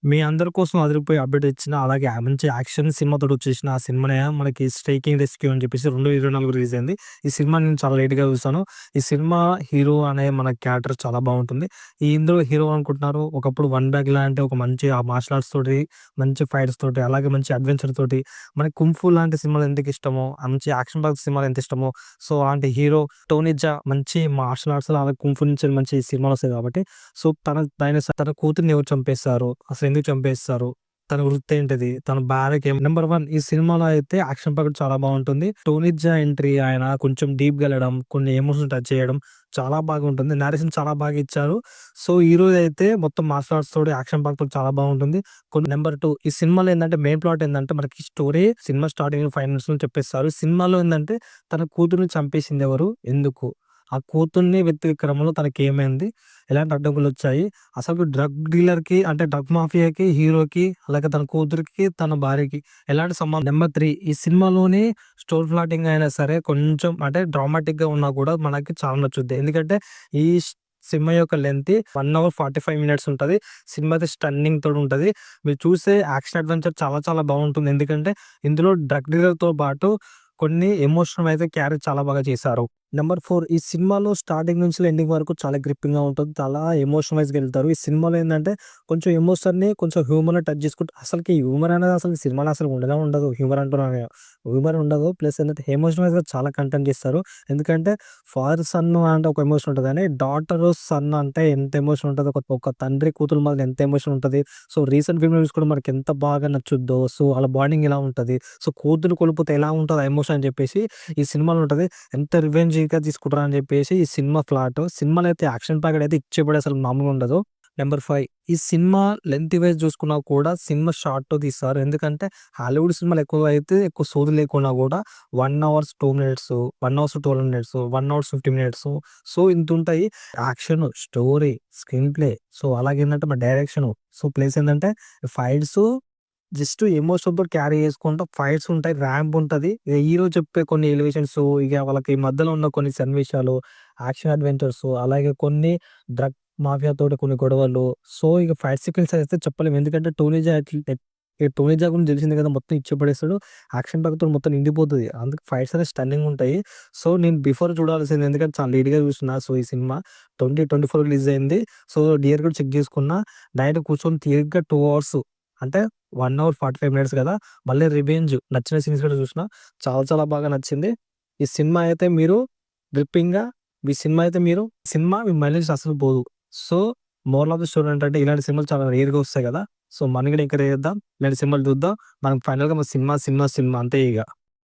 మీ అందరి కోసం అదిరిపోయే అప్డేట్ ఇచ్చిన, అలాగే మంచి యాక్షన్ సినిమాతోటొచ్చేసిన ఆ సినిమానే మనకి 'స్ట్రైకింగ్ రెస్క్యూ' అని చెప్పేసి 2024 రిలీజ్ అయింది. ఈ సినిమా నేను చాలా లేట్‌గా చూసాను. ఈ సినిమా హీరో అనే మన క్యారెక్టర్ చాలా బావుంటుంది. ఇందులో హీరో అనుకుంటున్నారు ఒకప్పుడు 'వన్ బ్యాగ్' లాంటి ఒక మంచి మార్షల్ ఆర్ట్స్ తోటి, మంచి ఫైట్స్ తోటి, అలాగే మంచి అడ్వెంచర్ తోటి, మనకి 'కుంగ్-ఫూ' లాంటి సినిమాలు ఎంతకిష్టమో, ఆ మంచి యాక్షన్ పాక్స్ సినిమాలు ఎంత ఇష్టమో, సో అలాంటి హీరో 'టోనీ జా' మంచి మార్షల్ ఆర్ట్స్ అలాగే 'కుంగ్-ఫూ' నుంచి మంచి సినిమాలొస్తాయి కాబట్టి, సో తన కూతుర్ని ఎవరు చంపేస్తారు? అసలెందుకు చంపేస్తారు? తన వృత్తేంటిది? తన భార్యకి నంబర్ 1 ఈ సినిమాలో అయితే యాక్షన్ పార్ట్ చాలా బావుంటుంది. 'టోనీ జా' ఎంట్రీ ఆయన కొంచెం డీప్‌గా ఎళ్ళడం, కొన్ని ఎమోషన్స్ టచ్ చేయడం చాలా బాగుంటుంది. నేరేషన్ చాలా బాగా ఇచ్చారు. సో, హీరోదైతే మొత్తం మార్షల్ ఆర్ట్స్ తోటి యాక్షన్ పార్ట్‌తో చాలా బావుంటుంది. నంబర్ 2 ఈ సినిమాలో ఏందంటే మెయిన్ ప్లాట్ ఏందంటే మనకి స్టోరీ సినిమా స్టార్టింగ్ 5 మినిట్స్‌లో చెప్పేస్తారు. సినిమాలో ఏందంటే తన కూతుర్ని చంపేసిందెవరు? ఎందుకు? ఆ కూతుర్ని వెతికే క్రమంలో తనకేమైంది? ఎలాంటి అడ్డంకులొచ్చాయి? అసలు డ్రగ్ డీలర్‌కి అంటే డ్రగ్ మాఫియాకి, హీరోకి అలాగే తన కూతురికి, తన భార్యకి ఎలాంటి సంబంధం నంబర్ 3 ఈ సినిమాలోని స్టోరీ ప్లాటింగ్ అయినా సరే కొంచెం అంటే డ్రామాటిక్‌గా ఉన్నా కూడా మనకి చాలా నచ్చుద్ది. ఎందుకంటే ఈ సినిమా యొక్క లెంత్ 1 అవర్ 45 మినిట్స్ ఉంటది. సినిమా అయితే స్టన్నింగ్ తోడుంటది. మీరు చూసే యాక్షన్ అడ్వెంచర్ చాలా చాలా బావుంటుంది. ఎందుకంటే ఇందులో డ్రగ్ డీలర్‌తో పాటు కొన్ని ఎమోషనల్ అయితే క్యారీ చాలా బాగా చేశారు. నంబర్ 4 ఈ సినిమాలో స్టార్టింగ్ నుంచి ఎండింగ్ వరకు చాలా గ్రిప్పింగ్‌గా ఉంటుంది. చాలా ఎమోషన్ వైస్‌గా ఎళ్తారు. ఈ సినిమాలో ఏందంటే కొంచెం ఎమోషన్‌ని కొంచెం హ్యూమర్‌ని టచ్ చేసుకుంటూ అసలకి హ్యూమర్ అనేది అసలు సినిమాలో అసలు ఉండనే ఉండదు. హ్యూమర్ అంటున్నాను నేను. హ్యూమర్ ఉండదు. ప్లస్ ఏందంటే ఎమోషన్ వైస్‌గా చాలా కంటెంట్ చేస్తారు. ఎందుకంటే ఫాదర్ సన్ అంటే ఒక ఎమోషన్ ఉంటది గానీ డాటర్ సన్ అంటే ఎంత ఎమోషన్ ఉంటదో ఒక తండ్రి కూతురు మధ్య ఎంత ఎమోషన్ ఉంటది. సో రీసెంట్ ఫిల్మ్‌లో చూసుకుంటే మనకి ఎంత బాగా నచ్చుద్దో. సో వాళ్ళ బాండింగ్ ఎలా ఉంటది. సో కూతురు కోల్పోతే ఎలా ఉంటది ఆ ఎమోషన్ అని చెప్పేసి ఈ సినిమాలో ఉంటది. ఎంత రివెంజ్‌గా తీసుకుంటారా అని చెప్పేసి ఈ సినిమా ప్లాట్. సినిమాలో అయితే యాక్షన్ ప్యాక్డ్ అయితే ఇచ్చేబడి అసలు మామూలుగా ఉండదు. నంబర్ 5 ఈ సినిమా లెంత్ వైస్ చూసుకున్నా కూడా సినిమా షార్ట్‌తో తీస్తారు. ఎందుకంటే హాలీవుడ్ సినిమాలు ఎక్కువ సోది లేకున్నా కూడా 1 hours 2 minutes, 1 hours 12 minutes, 1 hours 50 minutes so ఇంతుంటాయి. Action, story, screen play so అలాగేందంటే మన డైరెక్షను సో ప్లస్ ఏందంటే ఫైట్స్ జస్ట్ ఎమోషన్‌తో క్యారీ చేసుకుంటూ ఫైట్స్ ఉంటాయి. ర్యాంప్ ఉంటది. ఇగ హీరో చెప్పే కొన్ని ఎలివేషన్స్ ఇగ వాళ్ళకి మధ్యలో ఉన్న కొన్ని సన్నివేశాలు, యాక్షన్ అడ్వెంచర్స్ అలాగే కొన్ని డ్రగ్ మాఫియాతోటి కొన్ని గొడవలు. సో, ఇగ ఫైట్ సీక్వెన్స్ అయితే చెప్పలేము. ఎందుకంటే టోనీ జా గురించి తెలిసిందే కదా! మొత్తం ఇచ్చి పడేస్తాడు. యాక్షన్ పార్ట్‌తో మొత్తం నిండిపోతది. అందుకే ఫైట్స్ అనేవి స్టన్నింగ్ ఉంటాయి. సో, నేను బిఫోర్ చూడాల్సింది ఎందుకంటే చాలా లేట్‌గా చూసిన. సో, ఈ సినిమా 2024 రిలీజ్ అయింది. సో, డిఆర్ కూడా చెక్ చేసుకున్నా. నైట్ కూర్చొని తీరిగ్గా 2 అవర్స్ అంటే 1 అవర్ 45 మినిట్స్ గదా! మళ్ళీ 'రివెంజ్' నచ్చిన సీన్స్ కూడా చూసినా. చాలా చాలా బాగా నచ్చింది. ఈ సినిమా అయితే మీరు గ్రిప్పింగ్‌గా సినిమా మీ మైండ్ నుంచి అస్సలు పోదు. So, moral of the story ఏంటంటే ఇలాంటి సినిమాలు చాలా రేర్‌గా వస్తాయి గదా! సో, మనం కూడా ఎంకరేజ్ చేద్దాం. ఇలాంటి సినిమాలు చూద్దాం. మనం ఫైనల్‌గా సినిమా అంతే ఇగ.